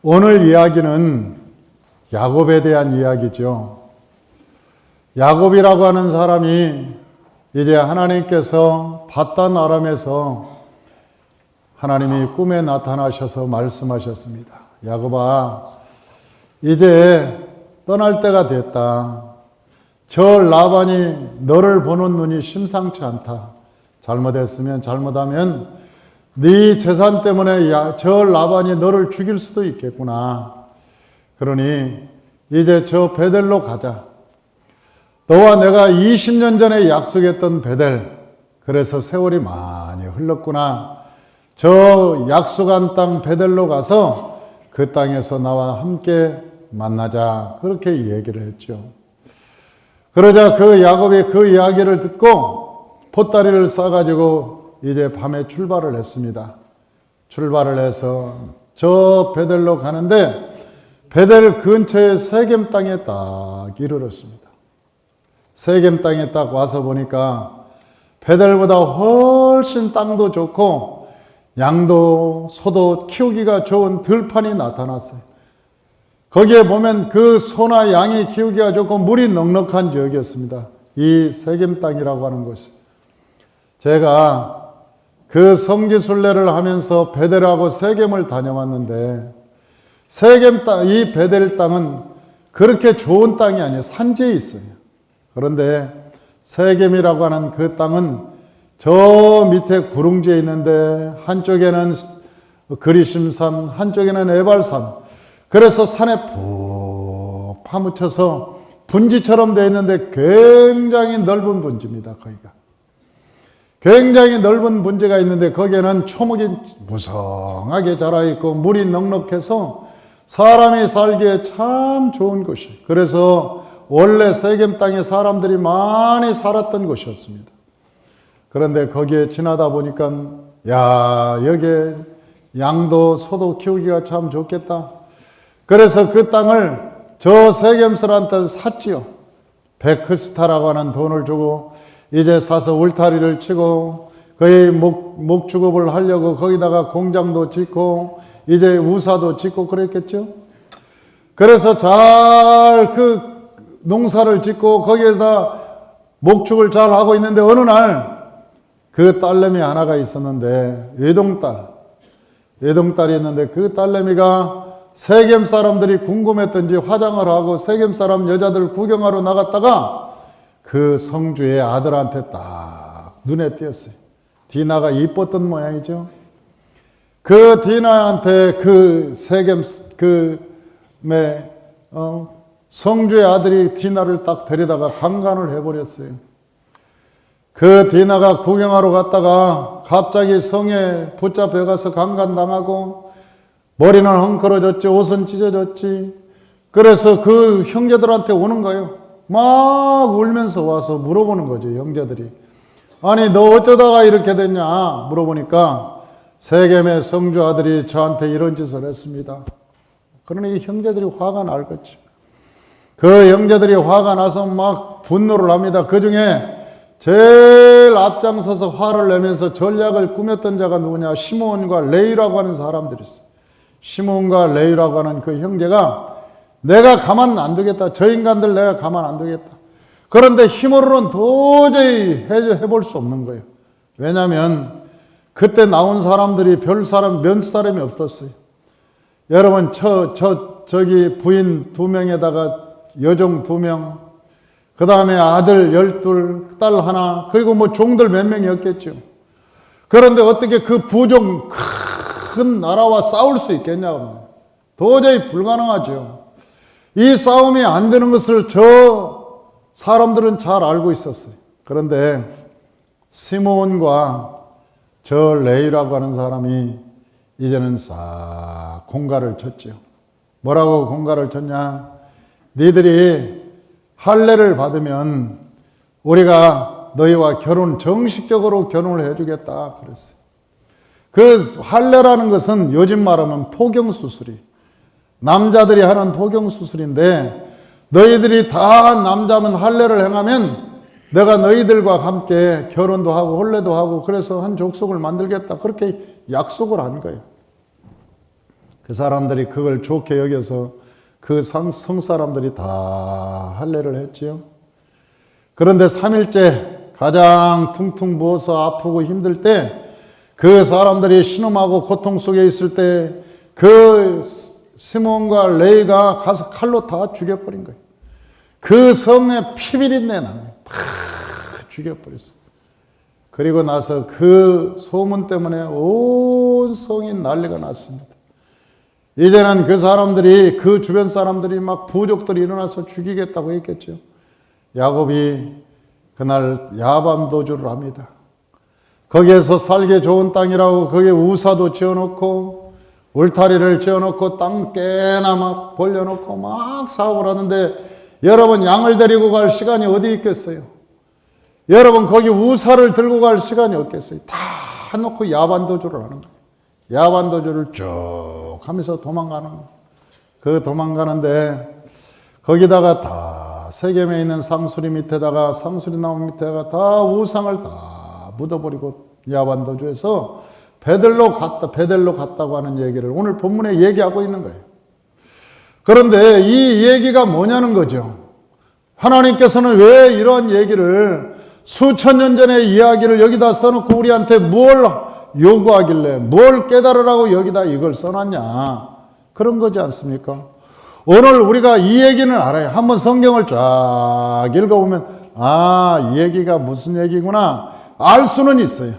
오늘 이야기는 야곱에 대한 이야기죠. 야곱이라고 하는 사람이 이제 하나님께서 밧단 아람에서 하나님이 꿈에 나타나셔서 말씀하셨습니다. 야곱아, 이제 떠날 때가 됐다. 저 라반이 너를 보는 눈이 심상치 않다. 잘못했으면 잘못하면 네 재산 때문에 저 라반이 너를 죽일 수도 있겠구나. 그러니 이제 저 베델로 가자. 너와 내가 20년 전에 약속했던 베델, 그래서 세월이 많이 흘렀구나. 저 약속한 땅 베델로 가서 그 땅에서 나와 함께 만나자. 그렇게 얘기를 했죠. 그러자 그 야곱이 그 이야기를 듣고 보따리를 싸가지고 이제 밤에 출발을 했습니다. 출발을 해서 저 베델로 가는데 베델 근처에 세겜 땅에 딱 이르렀습니다. 세겜 땅에 딱 와서 보니까 베델보다 훨씬 땅도 좋고 양도 소도 키우기가 좋은 들판이 나타났어요. 거기에 보면 그 소나 양이 키우기가 좋고 물이 넉넉한 지역이었습니다. 이 세겜 땅이라고 하는 곳이. 제가 그 성지순례를 하면서 베델하고 세겜을 다녀왔는데 세겜 땅, 이 베델 땅은 그렇게 좋은 땅이 아니에요. 산지에 있어요. 그런데 세겜이라고 하는 그 땅은 저 밑에 구릉지에 있는데 한쪽에는 그리심산, 한쪽에는 에발산. 그래서 산에 푹 파묻혀서 분지처럼 되어 있는데 굉장히 넓은 분지입니다. 거기가. 굉장히 넓은 분지가 있는데 거기에는 초목이 무성하게 자라있고 물이 넉넉해서 사람이 살기에 참 좋은 곳이에요. 그래서 원래 세겜 땅에 사람들이 많이 살았던 곳이었습니다. 그런데 거기에 지나다 보니까 여기에 양도 소도 키우기가 참 좋겠다. 그래서 그 땅을 저 세겜설한테 샀지요. 베크스타라고 하는 돈을 주고 이제 사서 울타리를 치고 거의 목축업을 하려고 거기다가 공장도 짓고 이제 우사도 짓고 그랬겠죠. 그래서 잘 그 농사를 짓고 거기에다 목축을 잘 하고 있는데 어느 날 그 딸내미 하나가 있었는데 외동딸이 있는데 그 딸내미가 세겜 사람들이 궁금했던지 화장을 하고 세겜 사람 여자들 구경하러 나갔다가 그 성주의 아들한테 딱 눈에 띄었어요. 디나가 이뻤던 모양이죠. 그 디나한테 그 세겜 성주의 아들이 디나를 딱 데려다가 강간을 해버렸어요. 그 디나가 구경하러 갔다가 갑자기 성에 붙잡혀 가서 강간당하고 머리는 헝클어졌지, 옷은 찢어졌지. 그래서 그 형제들한테 오는 거예요. 막 울면서 와서 물어보는 거죠, 형제들이. 아니, 너 어쩌다가 이렇게 됐냐? 물어보니까 세겜의 성주 아들이 저한테 이런 짓을 했습니다. 그러니 이 형제들이 화가 날 거죠. 그 형제들이 화가 나서 막 분노를 합니다. 그 중에 제일 앞장서서 화를 내면서 전략을 꾸몄던 자가 누구냐? 시므온과 레위라고 하는 사람들이 있어요. 시므온과 레위라고 하는 그 형제가 내가 가만 안 두겠다. 저 인간들 내가 가만 안 두겠다. 그런데 힘으로는 도저히 해볼 수 없는 거예요. 왜냐하면 그때 나온 사람들이 몇 사람이 없었어요. 여러분, 저기 부인 2명에다가 여종 2명, 그 다음에 아들 12, 딸 하나, 그리고 뭐 종들 몇 명이었겠죠. 그런데 어떻게 그 부종 큰 나라와 싸울 수 있겠냐고. 도저히 불가능하죠. 이 싸움이 안 되는 것을 저 사람들은 잘 알고 있었어요. 그런데 시므온과 저 레위라고 하는 사람이 이제는 싹 공갈을 쳤죠. 뭐라고 공갈을 쳤냐? 너희들이 할례를 받으면 우리가 너희와 정식적으로 결혼을 해주겠다 그랬어요. 그 할례라는 것은 요즘 말하면 포경수술이, 남자들이 하는 포경수술인데 너희들이 다 남자면 할례를 행하면 내가 너희들과 함께 결혼도 하고 혼례도 하고 그래서 한 족속을 만들겠다. 그렇게 약속을 한 거예요. 그 사람들이 그걸 좋게 여겨서 그 성사람들이 다 할례를 했지요. 그런데 3일째 가장 퉁퉁 부어서 아프고 힘들 때 그 사람들이 신음하고 고통 속에 있을 때 그 시몬과 레이가 가서 칼로 다 죽여버린 거예요. 그 성에 피비린내 나네. 다 죽여버렸어. 그리고 나서 그 소문 때문에 온 성이 난리가 났습니다. 이제는 그 사람들이, 그 주변 사람들이 막 부족들이 일어나서 죽이겠다고 했겠죠. 야곱이 그날 야반도주를 합니다. 거기에서 살기 좋은 땅이라고 거기에 우사도 지어놓고 울타리를 지어놓고 땅 깨나 막 벌려놓고 막 사업을 하는데 여러분 양을 데리고 갈 시간이 어디 있겠어요? 여러분 거기 우사를 들고 갈 시간이 없겠어요? 다 놓고 야반도주를 하는 거예요. 야반도주를 쭉 하면서 도망가는 거예요. 그 도망가는데 거기다가 다 세겜에 있는 상수리 밑에다가 상수리 나무 밑에다가 다 우상을 다 묻어버리고 야반도주에서 베델로 갔다고 하는 얘기를 오늘 본문에 얘기하고 있는 거예요. 그런데 이 얘기가 뭐냐는 거죠. 하나님께서는 왜 이런 얘기를 수천 년 전의 이야기를 여기다 써놓고 우리한테 뭘 요구하길래 뭘 깨달으라고 여기다 이걸 써놨냐. 그런 거지 않습니까? 오늘 우리가 이 얘기는 알아요. 한번 성경을 쫙 읽어보면 이 얘기가 무슨 얘기구나 알 수는 있어요.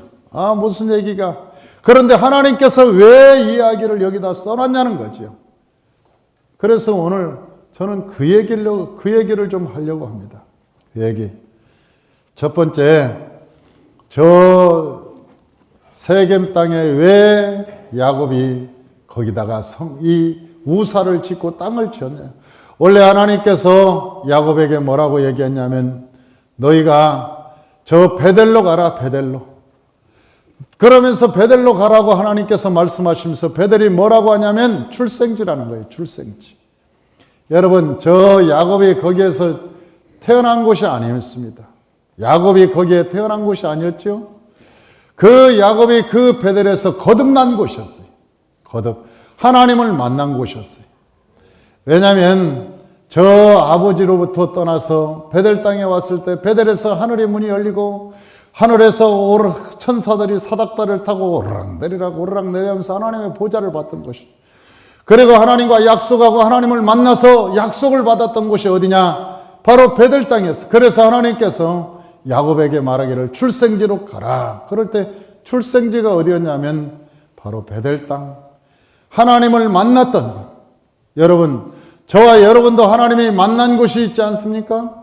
무슨 얘기가. 그런데 하나님께서 왜 이 이야기를 여기다 써놨냐는 거죠. 그래서 오늘 저는 그 얘기를 좀 하려고 합니다. 그 얘기. 첫 번째, 저 세겜 땅에 왜 야곱이 거기다가 이 우사를 짓고 땅을 지었냐. 원래 하나님께서 야곱에게 뭐라고 얘기했냐면 너희가 저 베델로 가라, 베델로. 그러면서 베델로 가라고 하나님께서 말씀하시면서 베델이 뭐라고 하냐면 출생지라는 거예요. 출생지. 여러분 저 야곱이 거기에서 태어난 곳이 아니었습니다. 야곱이 거기에 태어난 곳이 아니었죠. 그 야곱이 그 베델에서 거듭난 곳이었어요. 하나님을 만난 곳이었어요. 왜냐하면 저 아버지로부터 떠나서 베델 땅에 왔을 때 베델에서 하늘의 문이 열리고 하늘에서 천사들이 사닥다리를 타고 오르락 내리면서 하나님의 보좌를 받던 곳이. 그리고 하나님과 약속하고 하나님을 만나서 약속을 받았던 곳이 어디냐? 바로 베델 땅이었어. 그래서 하나님께서 야곱에게 말하기를 출생지로 가라. 그럴 때 출생지가 어디였냐면 바로 베델 땅. 하나님을 만났던 곳. 여러분, 저와 여러분도 하나님이 만난 곳이 있지 않습니까?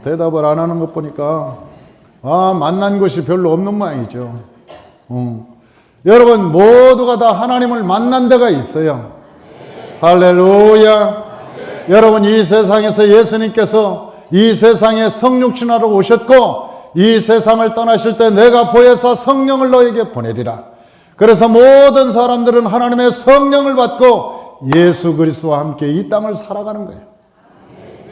대답을 안 하는 것 보니까 만난 곳이 별로 없는 모양이죠. 여러분 모두가 다 하나님을 만난 데가 있어요. 할렐루야. 여러분 이 세상에서 예수님께서 이 세상에 성육신하러 오셨고 이 세상을 떠나실 때 내가 보혜사 성령을 너에게 보내리라. 그래서 모든 사람들은 하나님의 성령을 받고 예수 그리스도와 함께 이 땅을 살아가는 거예요.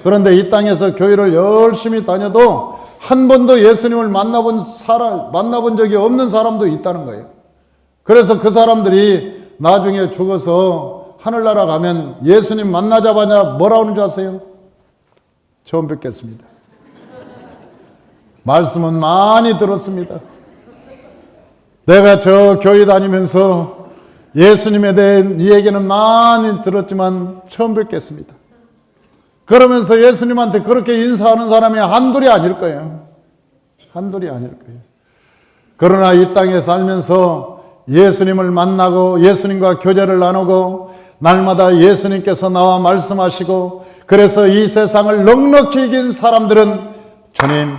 그런데 이 땅에서 교회를 열심히 다녀도 한 번도 예수님을 만나본 적이 없는 사람도 있다는 거예요. 그래서 그 사람들이 나중에 죽어서 하늘나라 가면 예수님 만나자마자 뭐라 하는 줄 아세요? 처음 뵙겠습니다. 말씀은 많이 들었습니다. 내가 저 교회 다니면서 예수님에 대한 이야기는 많이 들었지만 처음 뵙겠습니다. 그러면서 예수님한테 그렇게 인사하는 사람이 한둘이 아닐 거예요. 한둘이 아닐 거예요. 그러나 이 땅에 살면서 예수님을 만나고 예수님과 교제를 나누고 날마다 예수님께서 나와 말씀하시고 그래서 이 세상을 넉넉히 이긴 사람들은 주님,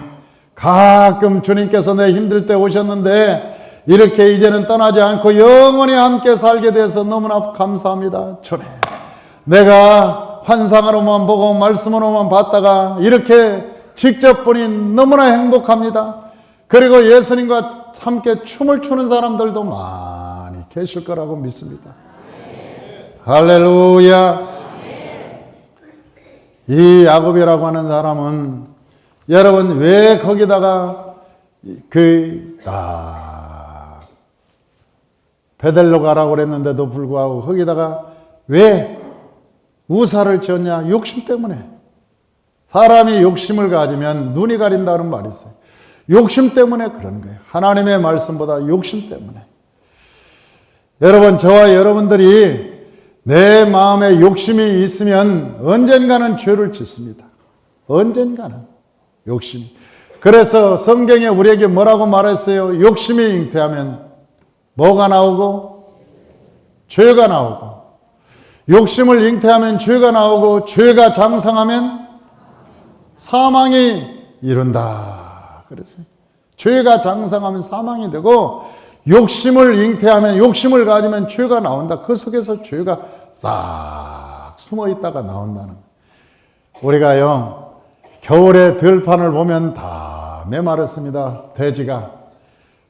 가끔 주님께서 내 힘들 때 오셨는데 이렇게 이제는 떠나지 않고 영원히 함께 살게 돼서 너무나 감사합니다. 주님, 내가 환상으로만 보고 말씀으로만 봤다가 이렇게 직접 보니 너무나 행복합니다. 그리고 예수님과 함께 춤을 추는 사람들도 많이 계실 거라고 믿습니다. 할렐루야. 이 야곱이라고 하는 사람은 여러분 왜 거기다가 베델로 가라고 그랬는데도 불구하고 거기다가 왜 우사를 지었냐? 욕심 때문에. 사람이 욕심을 가지면 눈이 가린다는 말이 있어요. 욕심 때문에 그런 거예요. 하나님의 말씀보다 욕심 때문에. 여러분, 저와 여러분들이 내 마음에 욕심이 있으면 언젠가는 죄를 짓습니다. 언젠가는 욕심이. 그래서 성경에 우리에게 뭐라고 말했어요? 욕심이 잉태하면 뭐가 나오고? 죄가 나오고. 욕심을 잉태하면 죄가 나오고, 죄가 장성하면 사망이 이룬다. 그랬어요. 죄가 장성하면 사망이 되고, 욕심을 잉태하면, 욕심을 가지면 죄가 나온다. 그 속에서 죄가 싹 숨어 있다가 나온다는 거예요. 우리가요, 겨울에 들판을 보면 다 메마르습니다. 돼지가.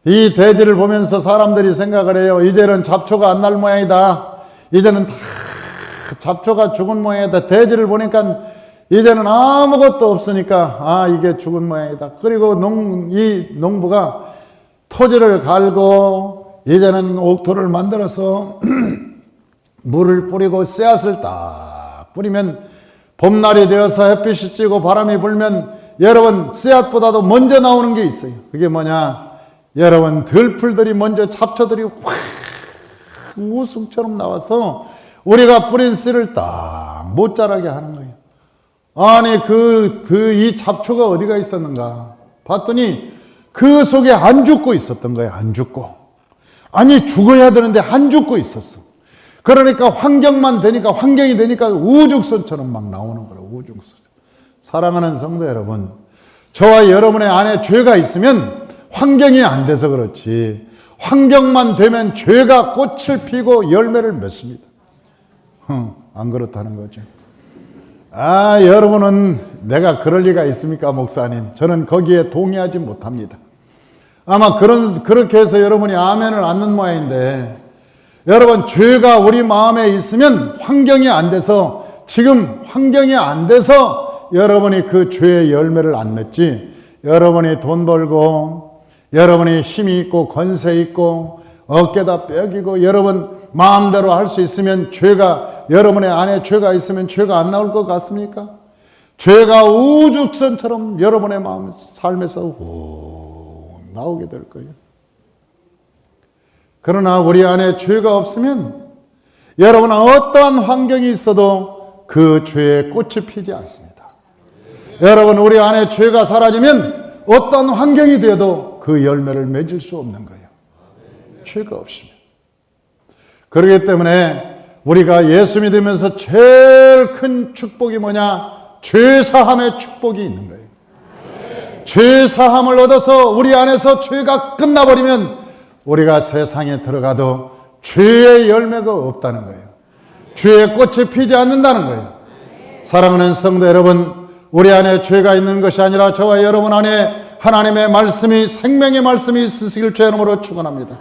이 돼지를 보면서 사람들이 생각을 해요. 이제는 잡초가 안 날 모양이다. 이제는 다 잡초가 죽은 모양이다. 돼지를 보니까 이제는 아무것도 없으니까 아, 이게 죽은 모양이다. 그리고 이 농부가 토지를 갈고 이제는 옥토를 만들어서 물을 뿌리고 씨앗을 딱 뿌리면 봄날이 되어서 햇빛이 찌고 바람이 불면 여러분 씨앗보다도 먼저 나오는 게 있어요. 그게 뭐냐? 여러분 들풀들이 먼저 잡초들이 확 우승처럼 나와서 우리가 뿌린 씨를 딱 못 자라게 하는 거예요. 아니 이 잡초가 어디가 있었는가 봤더니 그 속에 안 죽고 있었던 거예요. 안 죽고. 아니 죽어야 되는데 안 죽고 있었어. 그러니까 환경이 되니까 우죽선처럼 막 나오는 거예요. 우죽선. 사랑하는 성도 여러분, 저와 여러분의 안에 죄가 있으면 환경이 안 돼서 그렇지 환경만 되면 죄가 꽃을 피고 열매를 맺습니다. 안 그렇다는 거죠. 아, 여러분은 내가 그럴 리가 있습니까, 목사님? 저는 거기에 동의하지 못합니다. 아마 그렇게 해서 여러분이 아멘을 않는 모양인데, 여러분, 죄가 우리 마음에 있으면 환경이 안 돼서, 지금 환경이 안 돼서 여러분이 그 죄의 열매를 안 맺지, 여러분이 돈 벌고, 여러분이 힘이 있고, 권세 있고, 어깨다 뼈기고, 여러분 마음대로 할 수 있으면 여러분의 안에 죄가 있으면 죄가 안 나올 것 같습니까? 죄가 우죽선처럼 여러분의 마음, 삶에서 나오게 될 거예요. 그러나 우리 안에 죄가 없으면 여러분은 어떠한 환경이 있어도 그 죄의 꽃이 피지 않습니다. 여러분, 우리 안에 죄가 사라지면 어떤 환경이 되어도 그 열매를 맺을 수 없는 거예요. 죄가 없으면. 그렇기 때문에 우리가 예수 믿으면서 제일 큰 축복이 뭐냐? 죄사함의 축복이 있는 거예요. 죄사함을 얻어서 우리 안에서 죄가 끝나버리면 우리가 세상에 들어가도 죄의 열매가 없다는 거예요. 죄의 꽃이 피지 않는다는 거예요. 사랑하는 성도 여러분, 우리 안에 죄가 있는 것이 아니라 저와 여러분 안에 하나님의 말씀이, 생명의 말씀이 있으시길 주의 이름으로 축원합니다.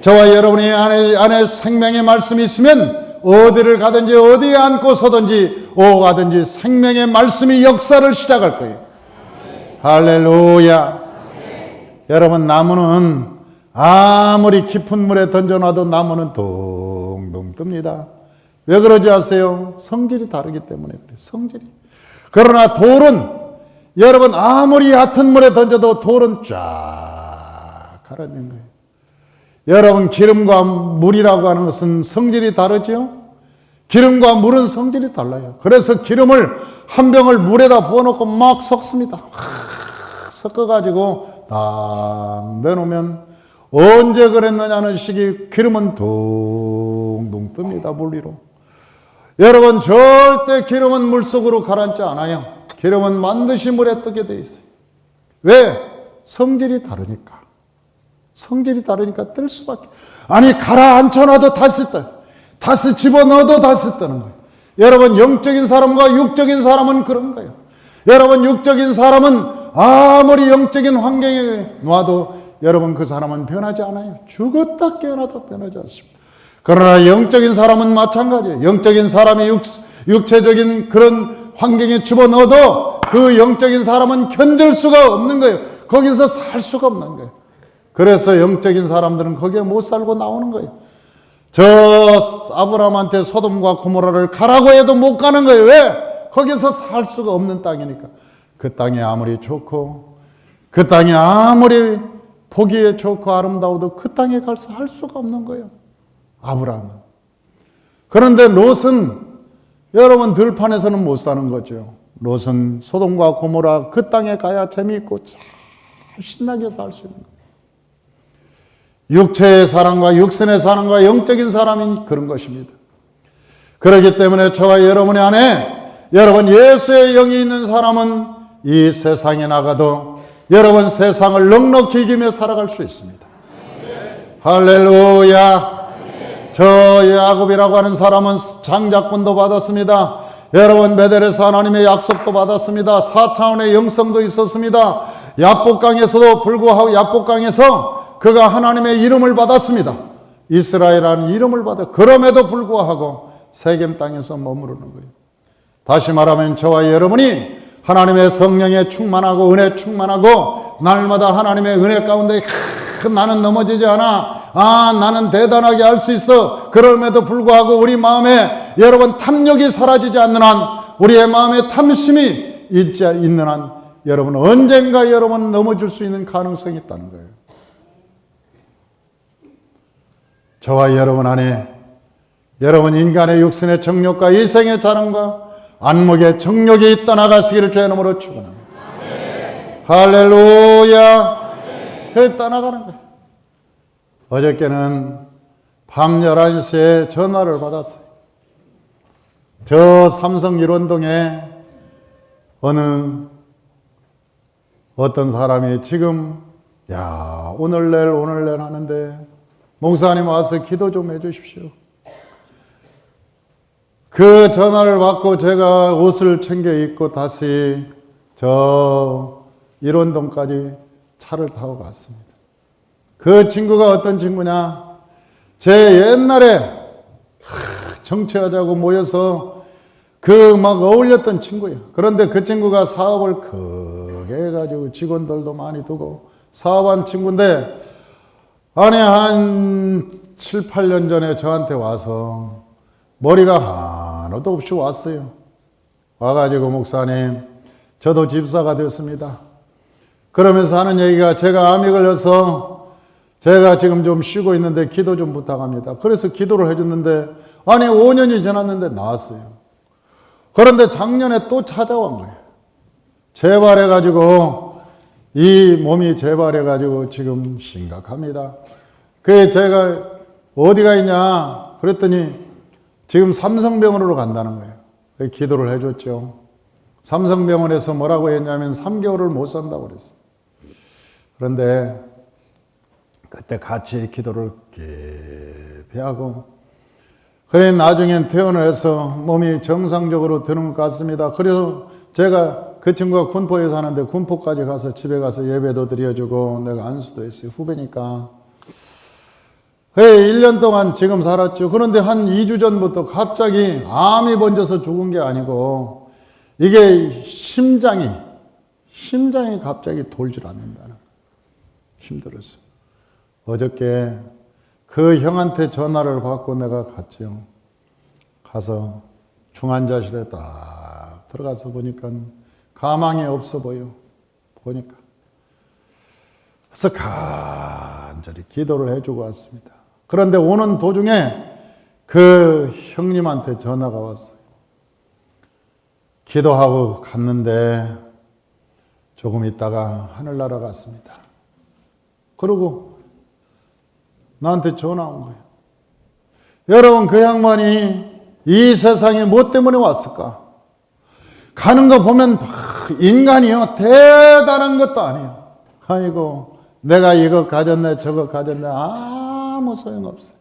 저와 여러분이 안에 생명의 말씀이 있으면 어디를 가든지 어디에 앉고 서든지 오가든지 생명의 말씀이 역사를 시작할 거예요. 할렐루야. 여러분, 나무는 아무리 깊은 물에 던져놔도 나무는 둥둥 뜹니다. 왜 그러지 아세요? 성질이 다르기 때문에 그래요. 성질이. 그러나 돌은 여러분 아무리 얕은 물에 던져도 돌은 쫙 가라앉는 거예요. 여러분, 기름과 물이라고 하는 것은 성질이 다르죠? 기름과 물은 성질이 달라요. 그래서 기름을 한 병을 물에다 부어놓고 막 섞습니다. 섞어가지고 딱 내놓으면 언제 그랬느냐는 식이 기름은 둥둥 뜹니다. 물 위로. 여러분, 절대 기름은 물속으로 가라앉지 않아요. 기름은 반드시 물에 뜨게 돼 있어요. 왜? 성질이 다르니까. 성질이 다르니까 뜰 수밖에. 아니, 가라앉혀놔도 다시 떠요. 다시 집어넣어도 다시 뜨는 거예요. 여러분, 영적인 사람과 육적인 사람은 그런 거예요. 여러분, 육적인 사람은 아무리 영적인 환경에 놔도 여러분 그 사람은 변하지 않아요. 죽었다 깨어나도 변하지 않습니다. 그러나 영적인 사람은 마찬가지예요. 영적인 사람이 육체적인 그런 환경에 집어넣어도 그 영적인 사람은 견딜 수가 없는 거예요. 거기서 살 수가 없는 거예요. 그래서 영적인 사람들은 거기에 못 살고 나오는 거예요. 저 아브라함한테 소돔과 고모라를 가라고 해도 못 가는 거예요. 왜? 거기서 살 수가 없는 땅이니까. 그 땅이 아무리 좋고 그 땅이 아무리 보기에 좋고 아름다워도 그 땅에 가서 할 수가 없는 거예요. 아브라함은. 그런데 롯은 여러분 들판에서는 못 사는 거죠. 롯은 소돔과 고모라 그 땅에 가야 재미있고 잘 신나게 살 수 있는 거예요. 육체의 사랑과 육신의 사랑과 영적인 사람이 그런 것입니다. 그렇기 때문에 저와 여러분의 안에 여러분 예수의 영이 있는 사람은 이 세상에 나가도 여러분 세상을 넉넉히 이기며 살아갈 수 있습니다. 할렐루야. 저 야곱이라고 하는 사람은 장자권도 받았습니다. 여러분 베델에서 하나님의 약속도 받았습니다. 4차원의 영성도 있었습니다. 야복강에서도 불구하고 야복강에서 그가 하나님의 이름을 받았습니다. 이스라엘이라는 이름을 받아 그럼에도 불구하고 세겜 땅에서 머무르는 거예요. 다시 말하면 저와 여러분이 하나님의 성령에 충만하고 은혜 충만하고 날마다 하나님의 은혜 가운데 나는 넘어지지 않아. 나는 대단하게 할 수 있어. 그럼에도 불구하고 우리 마음에 여러분 탐욕이 사라지지 않는 한 우리의 마음에 탐심이 있는 한 여러분 언젠가 여러분 넘어질 수 있는 가능성이 있다는 거예요. 저와 여러분 안에 여러분 인간의 육신의 정욕과 이생의 자랑과 안목의 정욕이 떠나가시기를 주의 이름으로 축원합니다. 할렐루야. 그 떠나가는 거예요. 어저께는 밤 11시에 전화를 받았어요. 저 삼성 일원동에 어떤 사람이 지금 오늘 내일 하는데 목사님 와서 기도 좀 해주십시오. 그 전화를 받고 제가 옷을 챙겨 입고 다시 저 일원동까지 차를 타고 갔습니다. 그 친구가 어떤 친구냐? 제 옛날에 정치하자고 모여서 그 막 어울렸던 친구예요. 그런데 그 친구가 사업을 크게 해가지고 직원들도 많이 두고 사업한 친구인데 한 7, 8년 전에 저한테 와서 머리가 하나도 없이 왔어요. 와가지고 목사님 저도 집사가 됐습니다. 그러면서 하는 얘기가 제가 암이 걸려서 제가 지금 좀 쉬고 있는데 기도 좀 부탁합니다. 그래서 기도를 해줬는데 5년이 지났는데 나았어요. 그런데 작년에 또 찾아온 거예요. 재발해가지고 이 몸이 재발해가지고 지금 심각합니다. 그래 제가 어디가 있냐 그랬더니 지금 삼성병원으로 간다는 거예요. 기도를 해줬죠. 삼성병원에서 뭐라고 했냐면 3개월을 못 산다고 그랬어요. 그런데 그때 같이 기도를 깊이 하고 그래 나중엔 퇴원을 해서 몸이 정상적으로 되는 것 같습니다. 그래서 제가 그 친구가 군포에 사는데 군포까지 가서 집에 가서 예배도 드려주고 내가 안수도 했어요. 후배니까. 그래 1년 동안 지금 살았죠. 그런데 한 2주 전부터 갑자기 암이 번져서 죽은 게 아니고 이게 심장이 갑자기 돌질 않는다는 힘들었어. 어저께 그 형한테 전화를 받고 내가 갔죠. 가서 중환자실에 딱 들어가서 보니까 가망이 없어 보여. 보니까. 그래서 간절히 기도를 해주고 왔습니다. 그런데 오는 도중에 그 형님한테 전화가 왔어요. 기도하고 갔는데 조금 있다가 하늘나라 갔습니다. 그러고 나한테 전화 온 거예요. 여러분 그 양반이 이 세상에 뭐 때문에 왔을까? 가는 거 보면 인간이요 대단한 것도 아니에요. 아이고 내가 이거 가졌네 저거 가졌네 아무 소용없어요.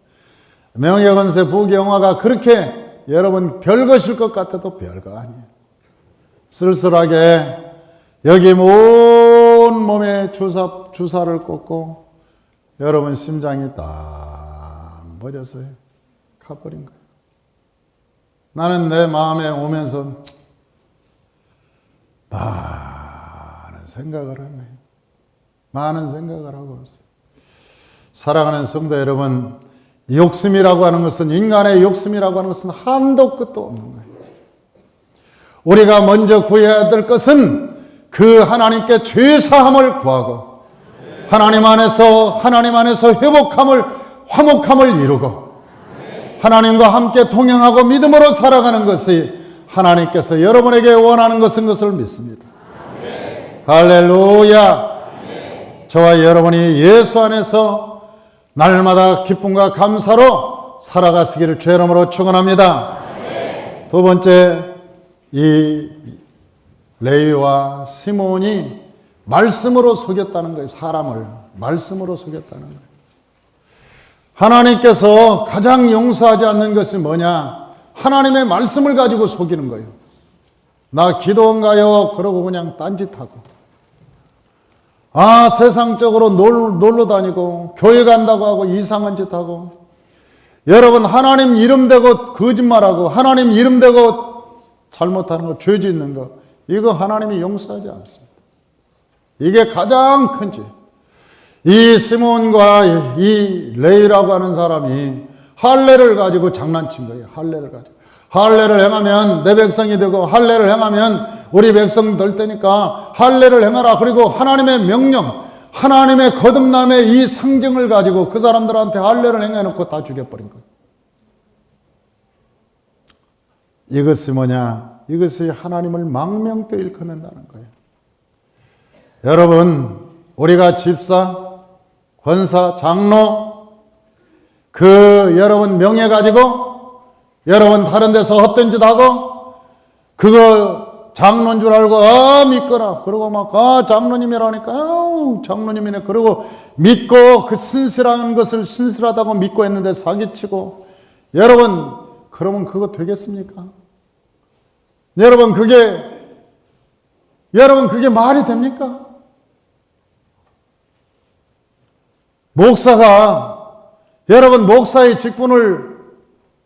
명예건세 부경화가 그렇게 여러분 별것일 것 같아도 별거 아니에요. 쓸쓸하게 여기 온 몸에 주사를 꽂고 여러분 심장이 딱 멎어서 가버린 거예요. 나는 내 마음에 오면서 많은 생각을 한 거예요. 많은 생각을 하고 있어요. 사랑하는 성도 여러분, 욕심이라고 하는 것은, 인간의 욕심이라고 하는 것은 한도 끝도 없는 거예요. 우리가 먼저 구해야 될 것은 그 하나님께 죄사함을 구하고 하나님 안에서 회복함을, 화목함을 이루고 하나님과 함께 동행하고 믿음으로 살아가는 것이 하나님께서 여러분에게 원하는 것을 믿습니다. 할렐루야. 저와 여러분이 예수 안에서 날마다 기쁨과 감사로 살아가시기를 주의 이름으로 축원합니다. 두 번째, 이 레위와 시몬이 말씀으로 속였다는 거예요. 사람을 말씀으로 속였다는 거예요. 하나님께서 가장 용서하지 않는 것이 뭐냐? 하나님의 말씀을 가지고 속이는 거예요. 나 기도원가요? 그러고 그냥 딴짓하고. 세상적으로 놀러 다니고 교회 간다고 하고 이상한 짓 하고. 여러분, 하나님 이름 대고 거짓말하고 하나님 이름 대고 잘못하는 거, 죄 짓는 거, 이거 하나님이 용서하지 않습니다. 이게 가장 큰 죄. 이 시몬과 이 레위라고 하는 사람이 할례를 가지고 장난친 거예요. 할례를 가지고. 할례를 행하면 내 백성이 되고, 할례를 행하면 우리 백성 될 테니까 할례를 행하라. 그리고 하나님의 명령, 하나님의 거듭남의 이 상징을 가지고 그 사람들한테 할례를 행해놓고 다 죽여버린 거예요. 이것이 뭐냐? 이것이 하나님을 망명되이 일컫는다는 거예요. 여러분, 우리가 집사, 권사, 장로, 여러분 명예 가지고 여러분 다른 데서 헛된 짓 하고 그거 장로인 줄 알고 믿거라. 그러고 막 장로님이라니까 장로님이네. 그러고 믿고 그 신실한 것을 신실하다고 믿고 했는데 사기치고. 여러분, 그러면 그거 되겠습니까? 여러분 그게 말이 됩니까? 여러분 목사의 직분을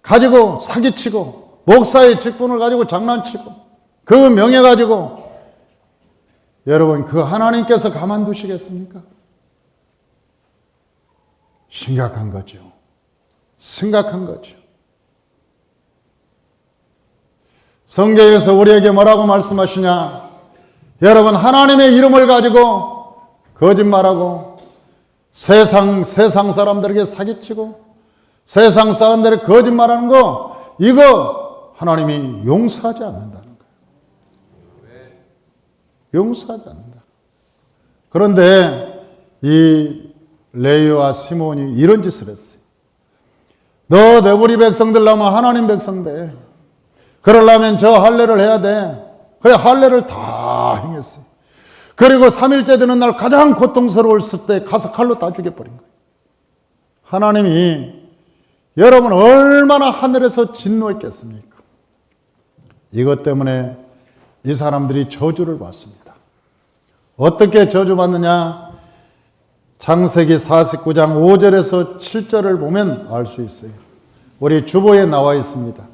가지고 사기치고, 목사의 직분을 가지고 장난치고, 그 명예 가지고, 여러분 그 하나님께서 가만두시겠습니까? 심각한 거죠. 심각한 거죠. 성경에서 우리에게 뭐라고 말씀하시냐? 여러분, 하나님의 이름을 가지고 거짓말하고 세상 사람들에게 사기치고 세상 사람들이 거짓말하는 거, 이거 하나님이 용서하지 않는다는 거예요. 용서하지 않는다. 그런데 이 레위와 시몬이 이런 짓을 했어요. 너 우리 백성들 나면 하나님 백성 돼. 그러려면 저 할례를 해야 돼. 그래, 할례를 다 행했어요. 그리고 3일째 되는 날 가장 고통스러웠을 때 가서 칼로 다 죽여버린 거예요. 하나님이 여러분 얼마나 하늘에서 진노했겠습니까? 이것 때문에 이 사람들이 저주를 받습니다. 어떻게 저주받느냐? 창세기 49장 5절에서 7절을 보면 알 수 있어요. 우리 주보에 나와 있습니다.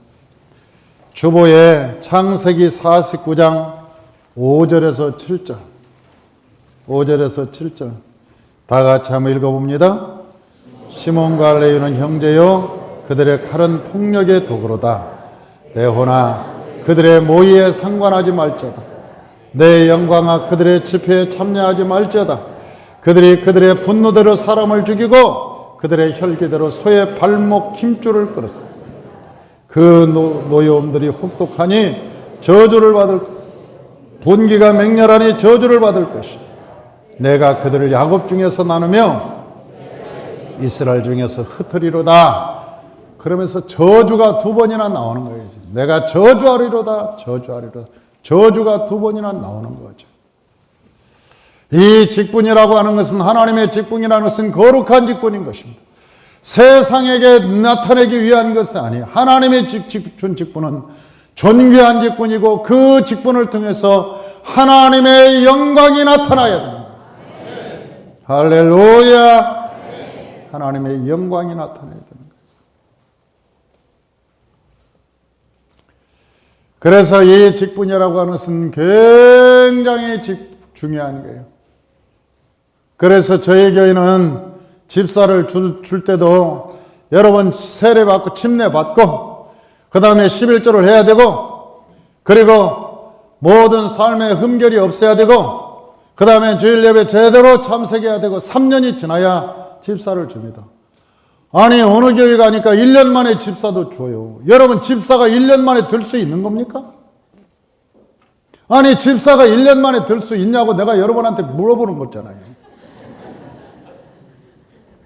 주보에 창세기 49장 5절에서 7절. 5절에서 7절. 다 같이 한번 읽어봅니다. 시몬과 레위는 형제요, 그들의 칼은 폭력의 도구로다. 내 호나 그들의 모의에 상관하지 말지어다. 내 영광아 그들의 집회에 참여하지 말지어다. 그들이 그들의 분노대로 사람을 죽이고 그들의 혈기대로 소의 발목 힘줄을 끌었다. 그 노여움들이 혹독하니 저주를 받을, 분기가 맹렬하니 저주를 받을 것이다. 내가 그들을 야곱 중에서 나누며 이스라엘 중에서 흩으리로다. 그러면서 저주가 두 번이나 나오는 거예요. 내가 저주하리로다. 저주가 두 번이나 나오는 거죠. 이 직분이라고 하는 것은, 하나님의 직분이라는 것은 거룩한 직분인 것입니다. 세상에게 나타내기 위한 것이 아니에요. 하나님의 준 직분은 존귀한 직분이고 그 직분을 통해서 하나님의 영광이 나타나야 됩니다. 할렐루야. 하나님의 영광이 나타나야 됩니다. 그래서 이 직분이라고 하는 것은 굉장히 중요한 거예요. 그래서 저희 교회는 집사를 줄 때도 여러분 세례 받고 침례 받고 그 다음에 11조를 해야 되고 그리고 모든 삶의 흠결이 없어야 되고 그 다음에 주일 예배 제대로 참석해야 되고 3년이 지나야 집사를 줍니다. 아니 어느 교회 가니까 1년 만에 집사도 줘요. 여러분 집사가 1년 만에 들 수 있는 겁니까? 아니 집사가 1년 만에 들 수 있냐고 내가 여러분한테 물어보는 거잖아요.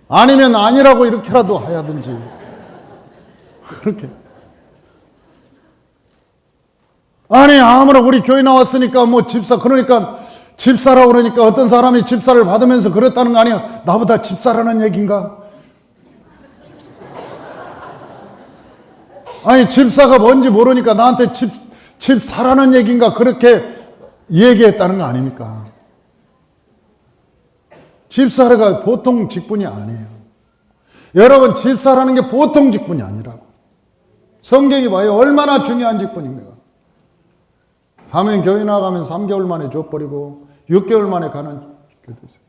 아니면 아니라고 이렇게라도 하야든지 그렇게. 아니 아무나 우리 교회 나왔으니까 뭐 집사 그러니까 집사라고 그러니까 어떤 사람이 집사를 받으면서 그랬다는 거 아니야? 나보다 집사라는 얘기인가? 아니 집사가 뭔지 모르니까 나한테 집사라는 얘기인가? 그렇게 얘기했다는 거 아닙니까? 집사가 보통 직분이 아니에요. 여러분 집사라는 게 보통 직분이 아니라고. 성경이 봐요. 얼마나 중요한 직분인가. 가면 교회 나가면 3개월 만에 줘버리고 6개월 만에 가는 교회도 있어요.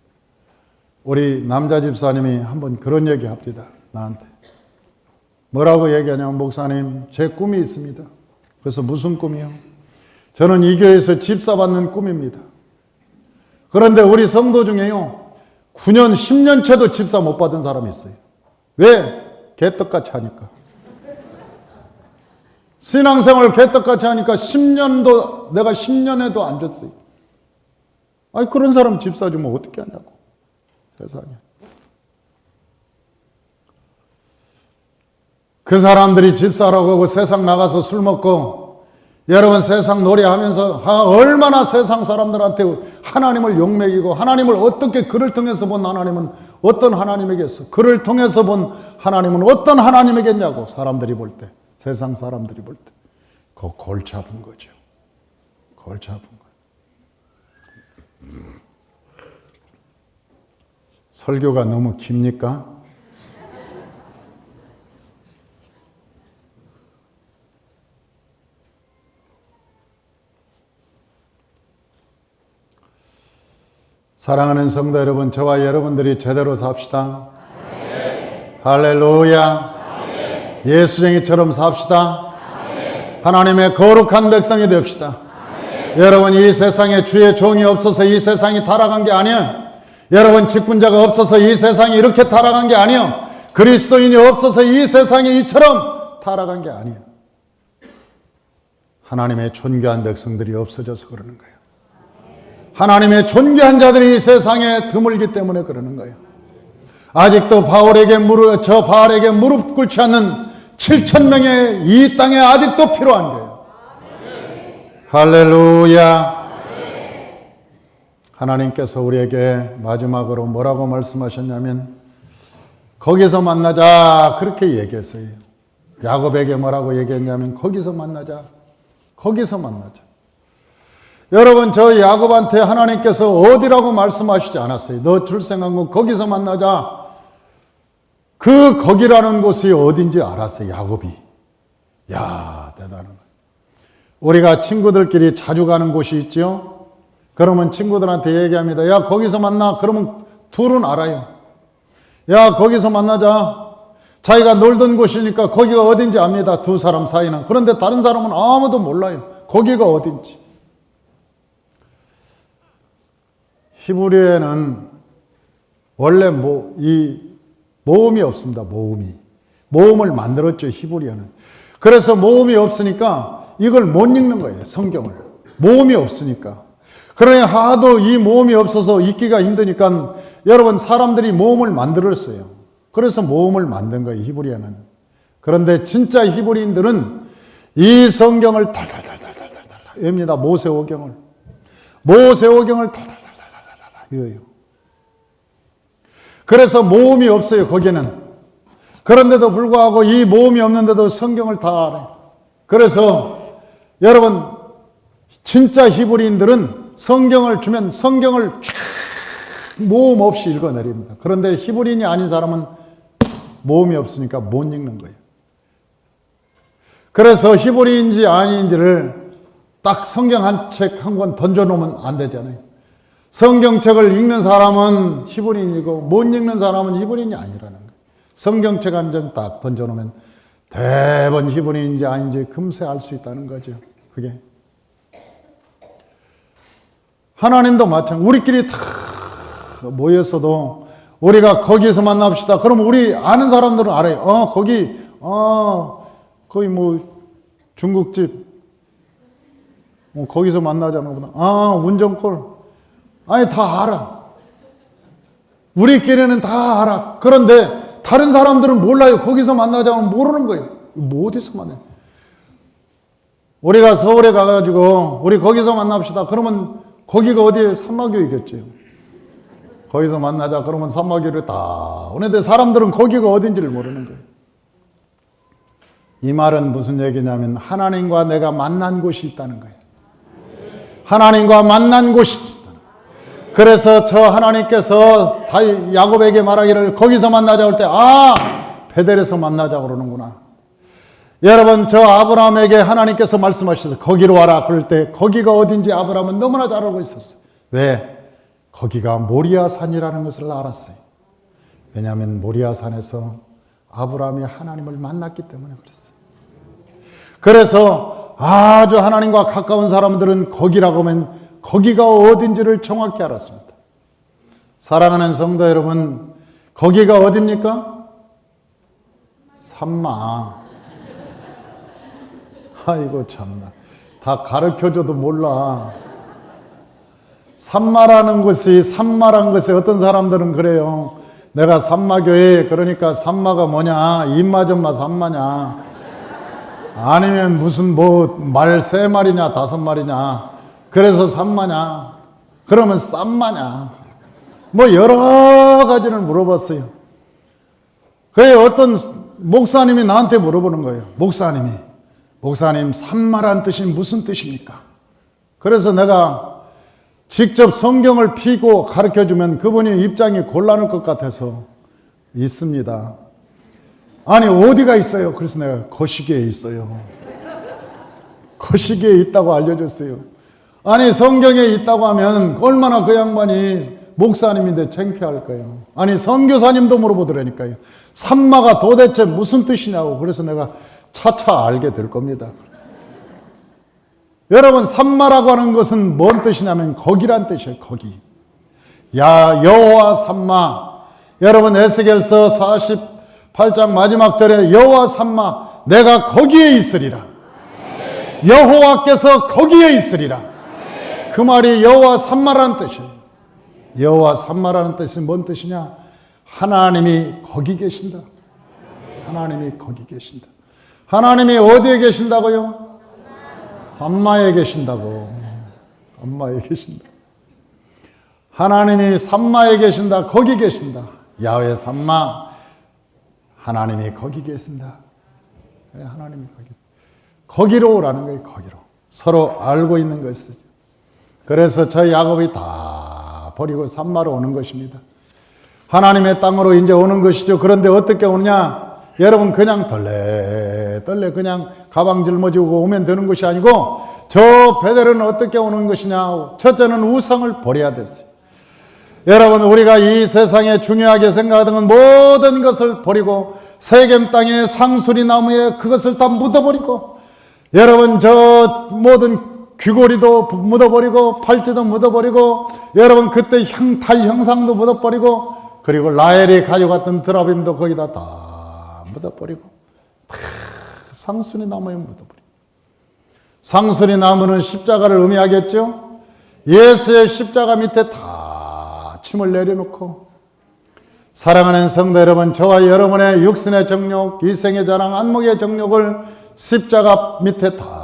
우리 남자 집사님이 한번 그런 얘기 합니다. 나한테. 뭐라고 얘기하냐면 목사님 제 꿈이 있습니다. 그래서 무슨 꿈이요? 저는 이 교회에서 집사 받는 꿈입니다. 그런데 우리 성도 중에요. 9년, 10년째도 집사 못 받은 사람이 있어요. 왜? 개떡같이 하니까. 신앙생활 개떡같이 하니까 10년도, 내가 10년에도 안 줬어요. 아니, 그런 사람 집사 주면 어떻게 하냐고. 세상에. 그 사람들이 집사라고 하고 세상 나가서 술 먹고 여러분 세상 노래하면서 얼마나 세상 사람들한테 하나님을 욕먹이고 하나님을 어떻게 그를 통해서 본 하나님은 어떤 하나님에게서 그를 통해서 본 하나님은 어떤 하나님에겠냐고 사람들이 볼 때 세상 사람들이 볼 때 그 골치 아픈 거죠. 골치 아픈 거예요. 설교가 너무 깁니까? 사랑하는 성도 여러분, 저와 여러분들이 제대로 삽시다. 아멘. 할렐루야. 아멘. 예수쟁이처럼 삽시다. 아멘. 하나님의 거룩한 백성이 됩시다. 아멘. 여러분 이 세상에 주의 종이 없어서 이 세상이 타락한 게 아니에요. 여러분 직분자가 없어서 이 세상이 이렇게 타락한 게 아니에요. 그리스도인이 없어서 이 세상이 이처럼 타락한 게 아니에요. 하나님의 존귀한 백성들이 없어져서 그러는 거예요. 하나님의 존귀한 자들이 세상에 드물기 때문에 그러는 거예요. 아직도 바울에게 무릎 꿇지 않는 7,000명의 이 땅에 아직도 필요한 거예요. 할렐루야. 하나님께서 우리에게 마지막으로 뭐라고 말씀하셨냐면 거기서 만나자 그렇게 얘기했어요. 야곱에게 뭐라고 얘기했냐면 거기서 만나자. 거기서 만나자. 여러분 저 야곱한테 하나님께서 어디라고 말씀하시지 않았어요. 너 출생한 곳 거기서 만나자. 그 거기라는 곳이 어딘지 알았어요. 야곱이. 야 대단한 거예요. 우리가 친구들끼리 자주 가는 곳이 있죠. 그러면 친구들한테 얘기합니다. 야 거기서 만나. 그러면 둘은 알아요. 야 거기서 만나자. 자기가 놀던 곳이니까 거기가 어딘지 압니다. 두 사람 사이는. 그런데 다른 사람은 아무도 몰라요. 거기가 어딘지. 히브리어에는 원래 이 모음이 없습니다. 모음을 만들었죠. 히브리어는. 그래서 모음이 없으니까 이걸 못 읽는 거예요. 성경을. 모음이 없으니까. 그러니 하도 이 모음이 없어서 읽기가 힘드니까 여러분 사람들이 모음을 만들었어요. 그래서 모음을 만든 거예요. 히브리어는. 그런데 진짜 히브리인들은 이 성경을 달달달달달달 외웁니다. 모세오경을 달달달달달달 외워요. 그래서 모음이 없어요. 거기는. 그런데도 불구하고 이 모음이 없는데도 성경을 다 알아요. 그래서 여러분 진짜 히브리인들은 성경을 주면 성경을 쫙 모음 없이 읽어내립니다. 그런데 히브리인이 아닌 사람은 모음이 없으니까 못 읽는 거예요. 그래서 히브리인지 아닌지를 딱 성경 한 책 한 권 던져놓으면 안 되잖아요. 성경책을 읽는 사람은 히브리인이고 못 읽는 사람은 히브리인이 아니라는 거예요. 성경책 한 장 딱 던져놓으면 대번 히브리인지 아닌지 금세 알 수 있다는 거죠. 그게 하나님도 마찬가지. 우리끼리 다 모였어도 우리가 거기서 만납시다. 그러면 우리 아는 사람들은 알아요. 거기 뭐 중국집 거기서 만나자나 보다. 운전골. 아니 다 알아. 우리끼리는 다 알아. 그런데 다른 사람들은 몰라요. 거기서 만나자면 모르는 거예요. 뭐 어디서 만나요? 우리가 서울에 가가지고 우리 거기서 만납시다. 그러면 거기가 어디에 산마교이겠죠. 거기서 만나자 그러면 산마교를 다 오는데 사람들은 거기가 어딘지를 모르는 거예요. 이 말은 무슨 얘기냐면 하나님과 내가 만난 곳이 있다는 거예요. 하나님과 만난 곳이 있다. 그래서 저 하나님께서 야곱에게 말하기를 거기서 만나자 할 때 베델에서 만나자 그러는구나. 여러분 저 아브라함에게 하나님께서 말씀하셔서 거기로 와라 그럴 때 거기가 어딘지 아브라함은 너무나 잘 알고 있었어요. 왜? 거기가 모리아 산이라는 것을 알았어요. 왜냐하면 모리아 산에서 아브라함이 하나님을 만났기 때문에 그랬어요. 그래서 아주 하나님과 가까운 사람들은 거기라고 하면 거기가 어딘지를 정확히 알았습니다. 사랑하는 성도 여러분, 거기가 어딥니까? 산마. 아이고 참나. 다 가르쳐줘도 몰라. 산마라는 것이 어떤 사람들은 그래요. 내가 산마교회, 그러니까 산마가 뭐냐? 입마전마 산마냐? 아니면 무슨 말 3마리냐 5마리냐? 그래서 산마냐? 그러면 쌈마냐? 여러 가지를 물어봤어요. 그게 어떤 목사님이 나한테 물어보는 거예요. 목사님 산마란 뜻이 무슨 뜻입니까? 그래서 내가 직접 성경을 피고 가르쳐주면 그분이 입장이 곤란할 것 같아서 있습니다. 아니 어디가 있어요? 그래서 내가 거시기에 있어요. 거시기에 있다고 알려줬어요. 아니 성경에 있다고 하면 얼마나 그 양반이 목사님인데 창피할 거예요. 아니 선교사님도 물어보더라니까요. 산마가 도대체 무슨 뜻이냐고. 그래서 내가 차차 알게 될 겁니다. 여러분 산마라고 하는 것은 뭔 뜻이냐면 거기란 뜻이에요. 거기. 여호와 산마. 여러분 에스겔서 48장 마지막 절에 여호와 산마 내가 거기에 있으리라. 여호와께서 거기에 있으리라. 그 말이 여호와 산마라는 뜻이에요. 여호와 산마라는 뜻이 뭔 뜻이냐? 하나님이 거기 계신다. 하나님이 거기 계신다. 하나님이 어디에 계신다고요? 산마에 계신다고. 산마에 계신다. 하나님이 산마에 계신다. 거기 계신다. 야훼 산마. 하나님이 거기 계신다. 하나님이 거기로 오라는 거예요. 거기로. 서로 알고 있는 것이죠. 그래서 저 야곱이 다 버리고 산마로 오는 것입니다. 하나님의 땅으로 이제 오는 것이죠. 그런데 어떻게 오느냐? 여러분 그냥 떨레 그냥 가방 짊어지고 오면 되는 것이 아니고 저 베델은 어떻게 오는 것이냐? 첫째는 우상을 버려야 됐어요. 여러분 우리가 이 세상에 중요하게 생각하던 모든 것을 버리고 세겜 땅에 상수리 나무에 그것을 다 묻어버리고 여러분 저 모든 귀고리도 묻어버리고 팔찌도 묻어버리고 여러분 그때 달 형상도 묻어버리고 그리고 라헬이 가져갔던 드라빔도 거기다 다 묻어버리고 상수리 나무에 묻어버리고 상수리 나무는 십자가를 의미하겠죠. 예수의 십자가 밑에 다 침을 내려놓고 사랑하는 성도 여러분 저와 여러분의 육신의 정욕 이생의 자랑 안목의 정욕을 십자가 밑에 다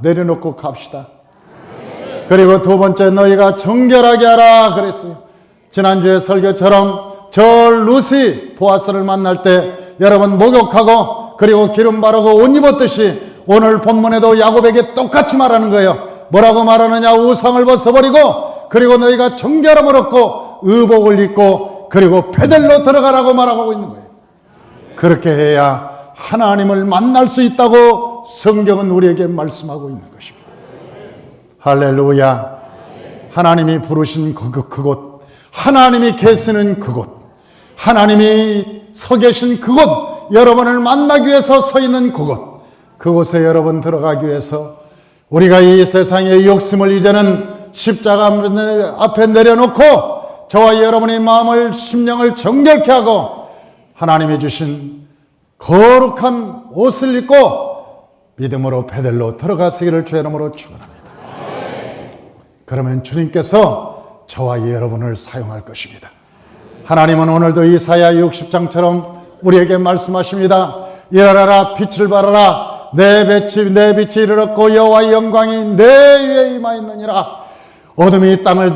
내려놓고 갑시다. 그리고 두 번째 너희가 정결하게 하라 그랬어요. 지난주에 설교처럼 저 루시 보아스를 만날 때 여러분 목욕하고 그리고 기름 바르고 옷 입었듯이 오늘 본문에도 야곱에게 똑같이 말하는 거예요. 뭐라고 말하느냐? 우상을 벗어버리고 그리고 너희가 정결함을 얻고 의복을 입고 그리고 베델로 들어가라고 말하고 있는 거예요. 그렇게 해야 하나님을 만날 수 있다고 성경은 우리에게 말씀하고 있는 것입니다. 할렐루야. 하나님이 부르신 그곳, 하나님이 계시는 그곳, 하나님이 서 계신 그곳, 여러분을 만나기 위해서 서 있는 그곳에 여러분 들어가기 위해서 우리가 이 세상의 욕심을 이제는 십자가 앞에 내려놓고 저와 여러분의 마음을, 심령을 정결케 하고 하나님이 주신 거룩한 옷을 입고 믿음으로 베들로 들어가시기를 주의 이름으로 축원합니다. 그러면 주님께서 저와 여러분을 사용할 것입니다. 하나님은 오늘도 이사야 60장처럼 우리에게 말씀하십니다. 일어나라, 빛을 발하라. 내 빛이 이르렀고 여호와의 영광이 내 위에 임하였느니라. 어둠이 땅을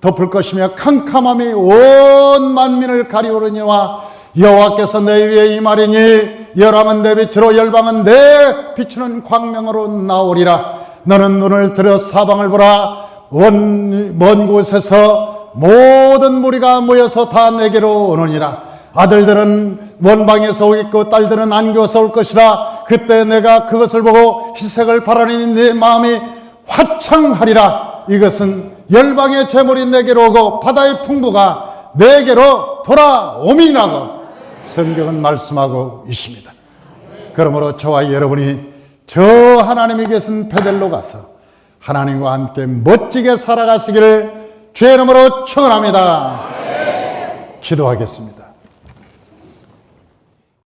덮을 것이며 캄캄함이 온 만민을 가리우느니와 여호와께서 내 위에 임하리니 열왕은 내 빛으로 열방은 내 비추는 광명으로 나오리라. 너는 눈을 들어 사방을 보라. 먼 곳에서 모든 무리가 모여서 다 내게로 오느니라. 아들들은 원방에서 오겠고 딸들은 안겨서 올 것이라. 그때 내가 그것을 보고 희색을 바라니 내 마음이 화창하리라. 이것은 열방의 재물이 내게로 오고 바다의 풍부가 내게로 돌아오미라고 성경은 말씀하고 있습니다. 그러므로 저와 여러분이 저 하나님이 계신 베델로 가서 하나님과 함께 멋지게 살아가시기를 주의 이름으로 축원합니다. 기도하겠습니다.